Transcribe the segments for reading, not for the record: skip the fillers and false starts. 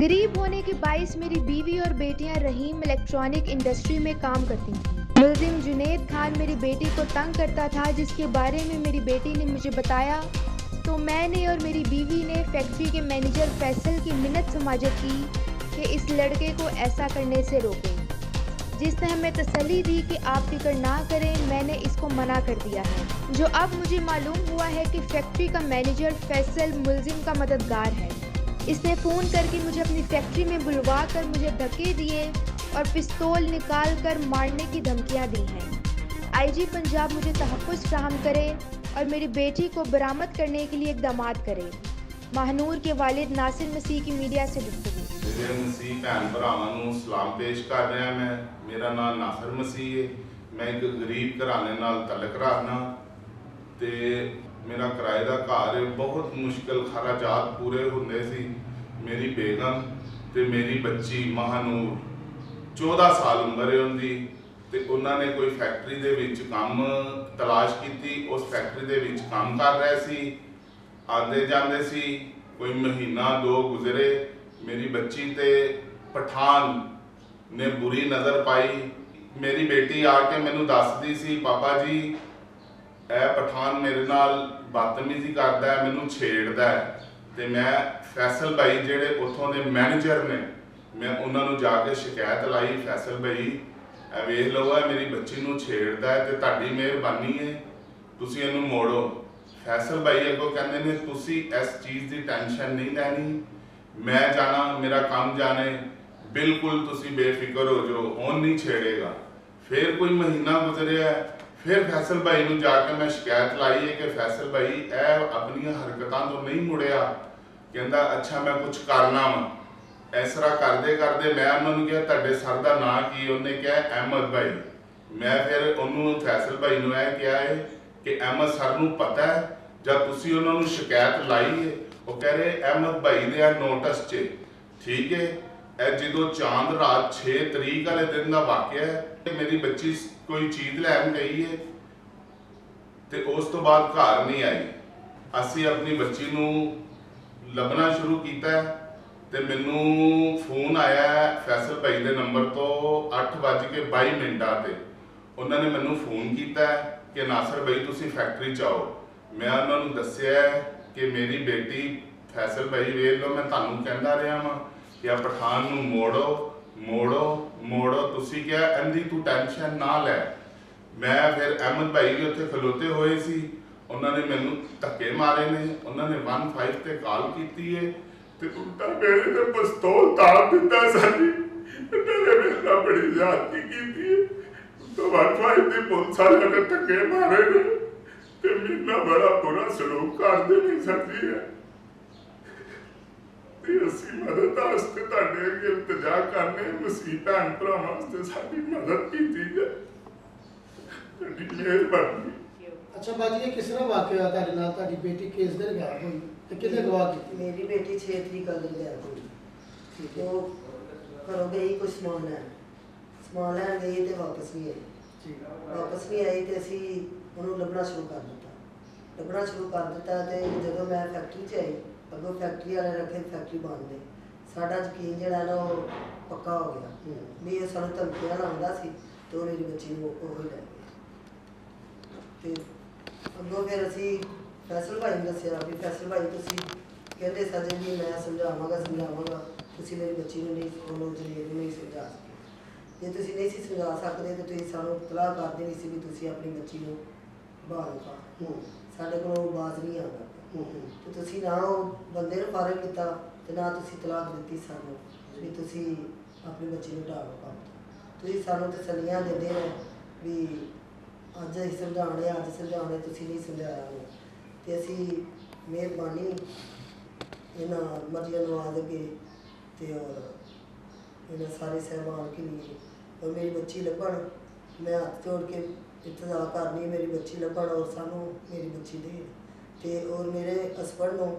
गरीब होने के बाइस मेरी बीवी और बेटियां रहीम इलेक्ट्रॉनिक इंडस्ट्री में काम करती थीं। मुल्जिम जुनैद खान मेरी बेटी को तंग करता था, जिसके बारे में मेरी बेटी ने मुझे बताया तो मैंने और मेरी बीवी ने फैक्ट्री के मैनेजर फैसल की मिन्नत समाजत की कि इस लड़के को ऐसा करने से रोकें। जिसने हमें तसल्ली दी कि आप फिक्र ना करें, मैंने इसको मना कर दिया है। जो अब मुझे मालूम हुआ है कि फैक्ट्री का मैनेजर फैसल मुल्जिम का मददगार है। इसने फ़ोन करके मुझे अपनी फैक्ट्री में बुलवा कर मुझे धक्के दिए और पिस्तौल निकाल कर मारने की धमकियां दी हैं। आईजी पंजाब मुझे तहफ़्फ़ुज़ फराहम करे और मेरी बेटी को बरामद करने के लिए इक़दामात करे। महानूर के वालिद नासिर मसीह की मीडिया से गुफ्तगू। मेरे मसीह भैन भरावां नूं सलाम पेश कर रहा मैं। मेरा नाम नासिर मसीह है। मैं एक गरीब घराने नाल तलक रखना ते मेरा किराए का घर है। बहुत मुश्किल खराजात पूरे होंदे सी। मेरी बेगम ते मेरी बच्ची महानूर 14 साल उम्र है उनकी ते उन्होंने कोई फैक्ट्री दे विच काम तलाश की। उस फैक्ट्री दे विच काम कर रहे सी, आते जाते सी। कोई महीना दो गुजरे, मेरी बच्ची ते पठान ने बुरी नज़र पाई। मेरी बेटी आके मैनू दसदी सी, पापा जी ए पठान मेरे नाल बदतमीजी करता है, मैनू छेड़दा है। ते मैं फैसल भाई जेड़े उथों दे मैनेजर ने, मैं उन्होंने जाके शिकायत लाई, फैसल भाई ए वेख लो है मेरी बच्ची नू छेड़दा है ते तुहाडी मेहरबानी है तुसी इहनू मोड़ो। फैसल भाई अगों कहंदे ने तुसी इस चीज़ की टेंशन नहीं लैनी, मैं जाना मेरा काम जाने, बिल्कुल तुसी बेफिक्र हो जो, हुण नहीं छेड़ेगा। फिर कोई महीना गुजरिया, फिर फैसल भाई नूं जाके मैं शिकायत लाई है कि फैसल भाई ए अपनी हरकतां तो नहीं मुड़िया। कहंदा अच्छा मैं कुछ करना वा। इस तरह करते करते मैं उन्होंने कहा तुहाडे सर का नाम की? उन्हें कहा अहमद भाई। मैं फिर उन्होंने फैसल भाई नूं यह कहा है कि अहमद सर नूं पता है जब तुसी उन्होंने शिकायत लाई है? वो कह रहे अहमद भाई ने नोटिस च ठीक है। जो चांद रात 6 तरीक वाले दिन का वाकया है, मेरी बच्ची कोई चीज़ लैन गई है तो उस तो बाद घर नहीं आई। असी अपनी बच्ची नूं लभना शुरू किया तो मैनू फोन आया फैसल भाई के नंबर तो 8:22 ते उन्होंने मैनू फोन किया कि नासिर भाई तुसी फैक्ट्री च आओ। मैं उन्होंने दसिया कि मेरी बेटी फैसल भाई वेख लो, मैं तुहानू कहता रहा वां कि आ पठान नूं मोड़ो मोड़ो मोड़ो। तुसी क्या इहदी तू टेंशन ना लै। मैं फिर अहमद भाई भी उत्थे खलोते हुए सी, उन्होंने मैनू धक्के मारे ने। उन्होंने 15 ते कॉल की है ते उल्टा मेरे ते पिस्तौल ताड़ दिता साडी। मेरे मेरा बड़ी ज्यादती की है तो 15 ते पुलिस वाले ने धक्के मारे ने ते मेरा बड़ा बुरा सलूक करदे ने साडी है। असी मदद वास्ते तुहाडे अगे इल्तजा करने मसीह भैन भरावां वास्ते साडी मदद कीती जाए, तुहाडी मेहरबानी। अच्छा बाजी ये किस तरह वाकया तुहाडे नाल? तुहाडी बेटी किस दिन गायब हुई ते किहने गवाह कीती? मेरी बेटी 6 तरीक का दिन गायब हुई। वो घरों गई कुछ समान लैन गई तो वापस नहीं आई तो असी उन्होंने लभना शुरू कर दिता तो जो मैं फैक्ट्री च आई अगों फैक्ट्री वाले रखे फैक्ट्री बंद है। साडा यकीन जिहड़ा ना वो पक्का हो गया भी ये सानूं धमकियां लाउंदा सी तो मेरी बच्ची नूं ओही लै गए। ते अगों फिर असी फैसल भाई ने दस्सिया भी फैसल भाई तुसी कहते सजे भी मैं समझावांगा तुसी मेरी बच्ची नूं नहीं ਉਹਨੂੰ जलील नहीं समझा सके। जे तुसी नहीं सी समझा सकते तो तुसी सानूं इतलाह कर देनी सी भी तुसी अपनी बच्ची नूं बाहर पा साडे कोलों बाज नहीं आउंदा तो तुसी ना वो बंदे नूं फारग कीता ते ना तुसी तलाक दित्ती सानूं भी तुसी अपनी बच्ची नूं ढाल पा। तुसी सानूं तसल्लियां दिंदे हो भी अज असीं समझाने तुसी नहीं समझाया तो असी मेहरबानी इन्हां मर्जियां नवाज अगे ते और इन्हां सारे सहबान के लिए और मेरी बच्ची लभण मैं हाथ जोड़ के इंतजार करनी मेरी बच्ची लभण और सानू मेरी बच्ची दे ते और मेरे हस्बैंड नूं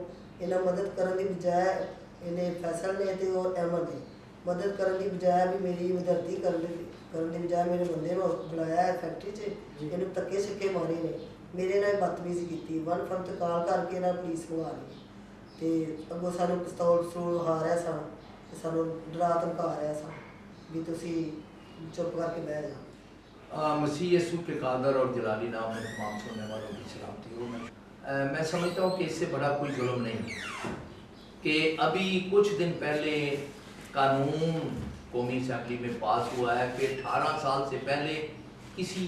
इन्हां मदद करन दी बजाय इन्हें फैसल ने ते और अहमद ने मदद करन दी बजाय भी मेरी मददती करन दी बजाय मेरे बंदे नूं बुलाया है फैक्ट्री च इन्हूं धक्के छक्के मारे ने मेरे नाल बदतमीजी की 1 कॉल करके ना पुलिस मंगा ली तो अगों सानू पिस्तौल पस्तूल हारिया सन ਤੇ ਸਾਨੂੰ ਡਰਾ ਧਮਕਾ ਰਿਹਾ ਸੀ ਵੀ ਤੁਸੀਂ चुप करके बह जाओ। मसीह यसू के कादर और जलाली नाम में तमाम सुनने वालों की सलामती हो। मैं समझता हूँ कि इससे बड़ा कोई जुल्म नहीं कि अभी कुछ दिन पहले कानून कौमी असेंबली में पास हुआ है कि 18 साल से पहले किसी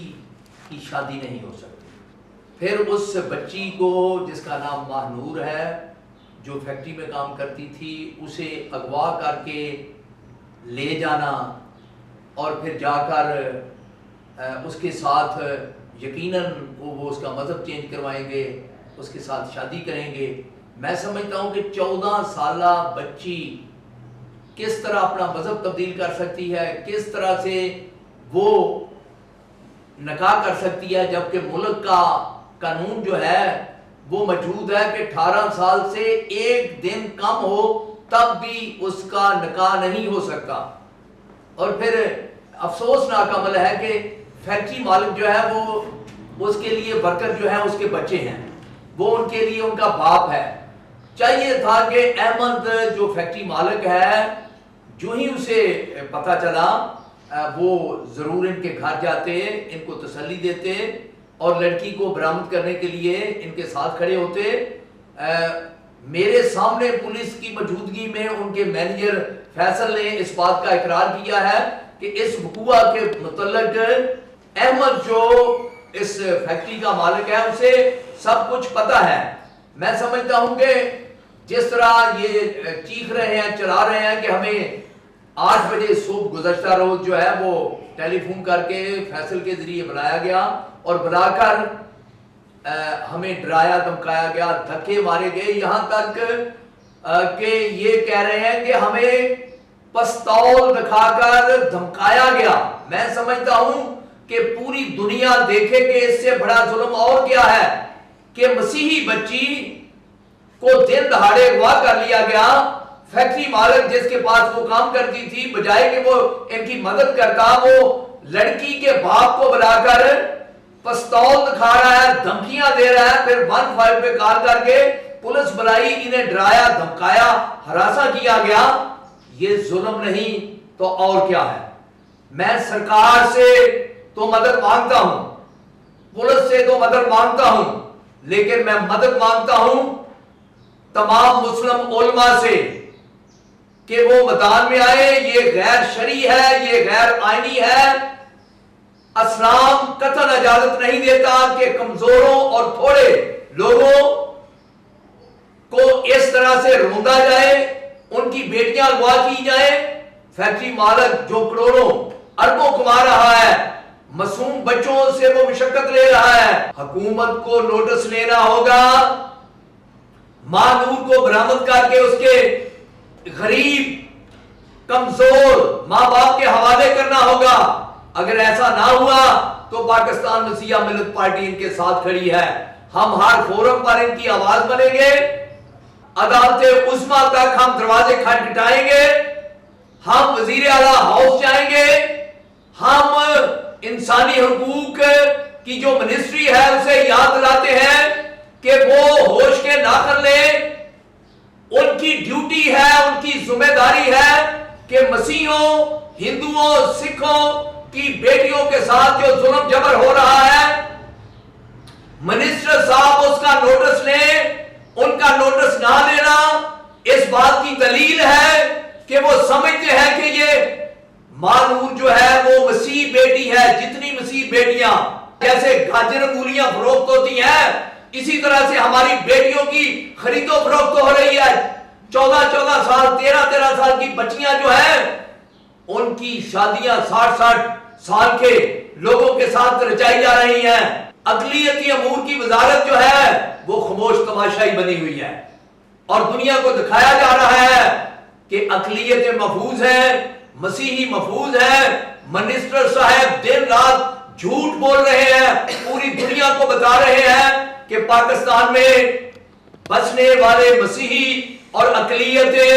की शादी नहीं हो सकती। फिर उस बच्ची को जिसका नाम महानूर है, जो फैक्ट्री में काम करती थी, उसे अगवा करके ले जाना और फिर जाकर उसके साथ यकीनन वो उसका मज़हब चेंज करवाएंगे, उसके साथ शादी करेंगे। मैं समझता हूँ कि 14 साला बच्ची किस तरह अपना मज़हब तब्दील कर सकती है, किस तरह से वो निकाह कर सकती है, जबकि मुल्क का कानून जो है वो मौजूद है कि 18 साल से एक दिन कम हो तब भी उसका निकाह नहीं हो सकता। और फिर अफसोसनाक अमल है कि फैक्ट्री मालिक जो है वो उसके लिए वर्कर जो है उसके बच्चे हैं, वो उनके लिए उनका बाप है। चाहिए था कि अहमद जो फैक्ट्री मालिक है, जो ही उसे पता चला वो जरूर इनके घर जाते, इनको तसल्ली देते और लड़की को बरामद करने के लिए इनके साथ खड़े होते। मेरे सामने पुलिस की मौजूदगी में उनके मैनेजर फैसल ने इस बात का इकरार किया है कि इस वकूआ के मुतल्लिक अहमद जो इस फैक्ट्री का मालिक है उसे सब कुछ पता है। मैं समझता हूं कि जिस तरह ये चीख रहे हैं, चिल्ला रहे हैं कि हमें 8 बजे सुबह गुज़श्ता रोज जो है वो टेलीफोन करके फैसल के जरिए बुलाया गया और बुलाकर हमें डराया धमकाया गया, धक्के मारे गए, यहां तक कि ये कह रहे हैं कि हमें पिस्तौल दिखाकर धमकाया गया। मैं समझता हूं कि पूरी दुनिया देखे कि इससे बड़ा जुल्म और क्या है कि मसीही बच्ची को दिन दहाड़े अगवा कर लिया गया। फैक्ट्री मालिक जिसके पास वो काम करती थी, बजाय कि वो इनकी मदद करता, वो लड़की के बाप को बुलाकर पिस्तौल दिखा रहा है, धमकियां दे रहा है। फिर 15 पे कॉल करके पुलिस बुलाई, इन्हें डराया, धमकाया, हरासा किया गया। ये जुल्म नहीं तो और क्या है। मैं सरकार से तो मदद मांगता हूं, पुलिस से तो मदद मांगता हूं, लेकिन मैं मदद मांगता हूं तमाम मुस्लिम उलमा से कि वो मैदान में आए। ये गैर शरई है, ये गैर आईनी है। इस्लाम कतई इजाजत नहीं देता कि कमजोरों और थोड़े लोगों को इस तरह से रोंदा जाए, उनकी बेटियां अगवा की जाए। फैक्ट्री मालिक जो करोड़ों अरबों कमा रहा है, मासूम बच्चों से वो मशक्कत ले रहा है। हुकूमत को नोटिस लेना होगा, महानूर को बरामद करके उसके गरीब कमजोर मां बाप के हवाले करना होगा। अगर ऐसा ना हुआ तो पाकिस्तान मसीहा मिल्लत पार्टी इनके साथ खड़ी है। हम हर फोरम पर इनकी आवाज बनेंगे, अदालते उस्मा तक हम दरवाजे खटखटाएंगे, हम वजीर आला हाउस जाएंगे, हम इंसानी हुकूक की जो मिनिस्ट्री है उसे याद दिलाते हैं कि वो होश के नाखन ले। उनकी ड्यूटी है, उनकी जिम्मेदारी है कि मसीहों, हिंदुओं, सिखों की बेटियों के साथ जो जुल्म जबर हो रहा है, मिनिस्टर साहब उसका नोटिस लें। उनका नोटिस ना लेना इस बात की दलील है कि वो समझते हैं कि ये महानूर जो है वो मसीह बेटी है। जितनी मसीह बेटियां जैसे गाजर मूलियां फरोख्त होती हैं, इसी तरह से हमारी बेटियों की खरीदो फरोख्त हो रही है। 14-14 साल, 13-13 साल की बच्चियां जो है उनकी शादियां 60-60 साल के लोगों के साथ रचाई जा रही हैं। अकलियती अमूर की वजारत जो है वो खामोश तमाशाई बनी हुई है और दुनिया को दिखाया जा रहा है कि अकलियतें महफूज है, मसीही महफूज है। मिनिस्टर साहब दिन रात झूठ बोल रहे हैं, पूरी दुनिया को बता रहे हैं कि पाकिस्तान में बसने वाले मसीही और अकलियतें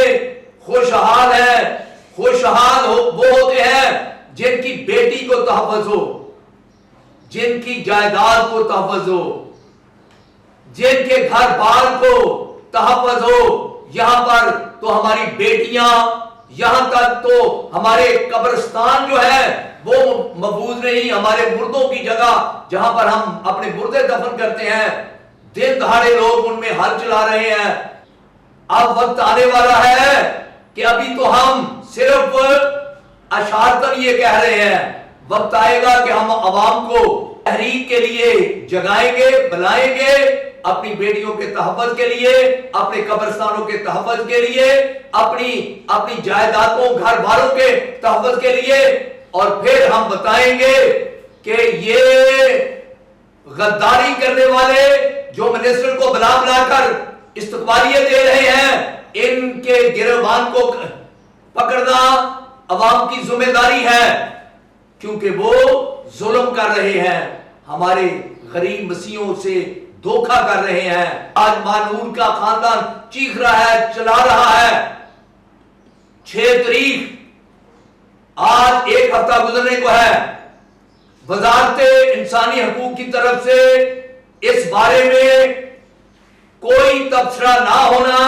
खुशहाल है। खुशहाल वो होते हैं जिनकी बेटी को तहफ़्फ़ुज़ हो, जिनकी जायदाद को तहफ़्फ़ुज़ हो, जिनके घर बार को तहफ़्फ़ुज़ हो। यहां पर तो हमारी बेटियां यहां तक तो हमारे कब्रिस्तान जो है वो महफूज नहीं, हमारे मुर्दों की जगह जहां पर हम अपने मुर्दे दफन करते हैं, दिन दहाड़े लोग उनमें हल चला रहे हैं। अब वक्त आने वाला है कि अभी तो हम सिर्फ अशारतन ये कह रहे हैं, वक्त आएगा कि हम अवाम को तहरीक के लिए जगाएंगे, बुलाएंगे, अपनी बेटियों के तहफ़्फ़ुज़ के लिए, अपने कब्रिस्तानों के तहफ़्फ़ुज़ के लिए, अपनी जायदादों घर बारों के तहफ़्फ़ुज़ के लिए, और फिर हम बताएंगे कि ये गद्दारी करने वाले जो मिनिस्टर को बुलाकर इस्तकबालियत दे रहे हैं, इनके गिरबान को पकड़ना अवाम की जिम्मेदारी है, क्योंकि वो जुल्म कर रहे हैं, हमारे गरीब मसीहों से धोखा कर रहे हैं। आज मानून का खानदान चीख रहा है, चला रहा है। 6 तारीख, आज 1 हफ्ता गुजरने को है, वजारत इंसानी हकूक की तरफ से इस बारे में कोई तबसरा ना होना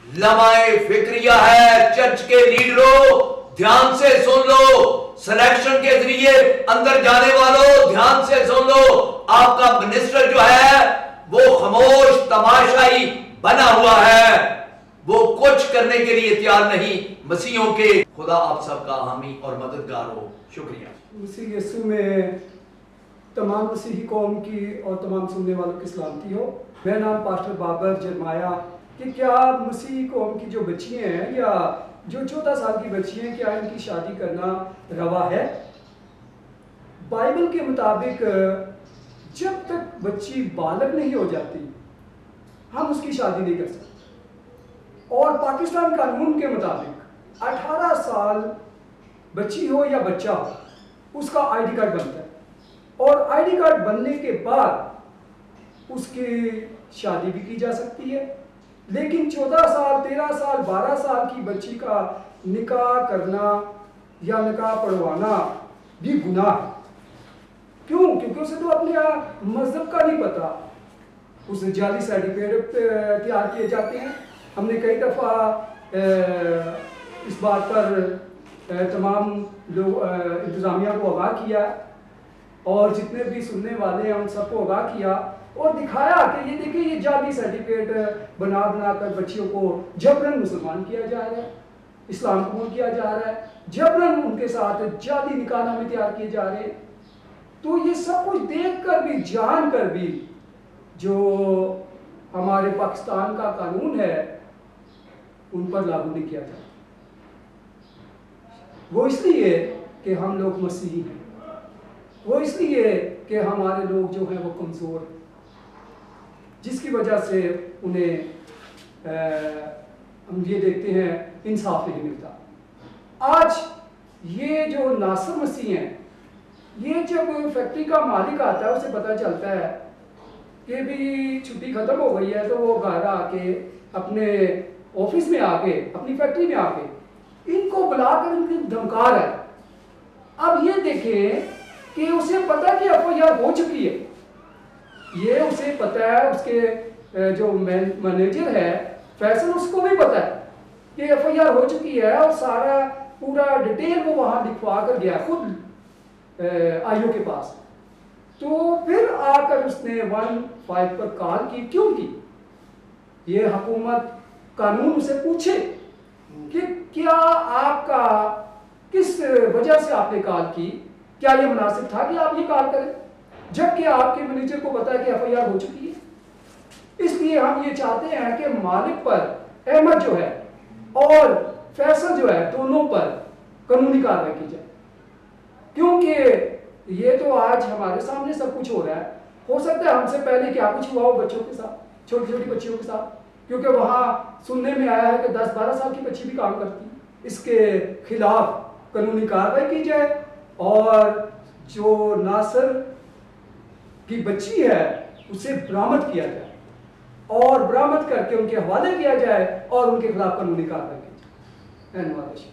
लमाए फिक्रिया है। चर्च के लीडरों, ध्यान से सुन लो, सिलेक्शन के जरिए अंदर जाने वालों, ध्यान से सुन लो, आपका मिनिस्टर जो है वो खामोश तमाशाई बना हुआ है, वो कुछ करने के लिए तैयार नहीं मसीहों के। खुदा आप सबका हामी और मददगार हो। शुक्रिया। मसीह यीशु में तमाम मसीही कौम की और तमाम सुनने वालों की सलामती हो। मेरा नाम पास्टर बाबर जरमाया। कि क्या मसीही कौम की जो बच्चियाँ हैं या जो 14 साल की बच्ची हैं, क्या इनकी शादी करना रवा है? बाइबल के मुताबिक जब तक बच्ची बालग नहीं हो जाती हम उसकी शादी नहीं कर सकते। और पाकिस्तान कानून के मुताबिक 18 साल बच्ची हो या बच्चा हो उसका आईडी कार्ड बनता है, और आईडी कार्ड बनने के बाद उसकी शादी भी की जा सकती है। लेकिन 14 साल, 13 साल, 12 साल की बच्ची का निकाह करना या निकाह पढ़वाना भी गुनाह है। क्यों? क्योंकि उसे तो अपने मजहब का नहीं पता, उसे जाली सर्टिफिकेट तैयार किए जाते हैं। हमने कई दफ़ा इस बात पर तमाम लोग इंतज़ामिया को आगाह किया, और जितने भी सुनने वाले हैं उन सबको आगाह किया और दिखाया कि ये देखिए ये जाली सर्टिफिकेट बना कर बच्चियों को जबरन मुसलमान किया जा रहा है, इस्लाम कबूल किया जा रहा है, जबरन उनके साथ जाली निकाहनामे तैयार किए जा रहे हैं। तो ये सब कुछ देख कर भी, जान कर भी, जो हमारे पाकिस्तान का कानून है उन पर लागू नहीं किया जाता। वो इसलिए कि हम लोग मसीही हैं, वो इसलिए कि हमारे लोग जो हैं वो कमज़ोर हैं, जिसकी वजह से उन्हें हम ये देखते हैं इंसाफ नहीं मिलता। आज ये जो नासिर मसीह हैं, ये जब फैक्ट्री का मालिक आता है उसे पता चलता है कि भी छुट्टी ख़त्म हो गई है, तो वो घर आके अपने ऑफिस में आके, अपनी फैक्ट्री में आके इनको बुलाकर इनकी धमका रहा है। अब ये देखें कि उसे पता कि एफआईआर हो चुकी है, ये उसे पता है, उसके जो मैनेजर है फैसल, उसको भी पता है कि एफआईआर हो चुकी है, और सारा पूरा डिटेल वो वहाँ लिखवा कर गया खुद आईओ के पास। तो फिर आकर उसने 15 पर कॉल की। क्यों की? ये हुकूमत कानून उसे पूछे कि क्या आपका किस वजह से आपने कॉल की, क्या ये मुनासिब था कि आप ये कॉल करें, जबकि आपके मैनेजर को पता है कि एफआईआर हो चुकी है। इसलिए हम ये चाहते हैं कि मालिक पर, अहमद जो है और फैसल जो है, दोनों पर कानूनी कार्रवाई की जाए, क्योंकि ये तो आज हमारे सामने सब कुछ हो रहा है। हो सकता है हमसे पहले क्या कुछ हुआ हो बच्चों के साथ, छोटी छोटी बच्चियों के साथ, क्योंकि वहाँ सुनने में आया है कि 10-12 साल की बच्ची भी काम करती है। इसके खिलाफ कानूनी कार्रवाई की जाए, और जो नासिर की बच्ची है उसे बरामद किया जाए, और बरामद करके उनके हवाले किया जाए, और उनके खिलाफ कानूनी कार्रवाई की जाए। धन्यवाद।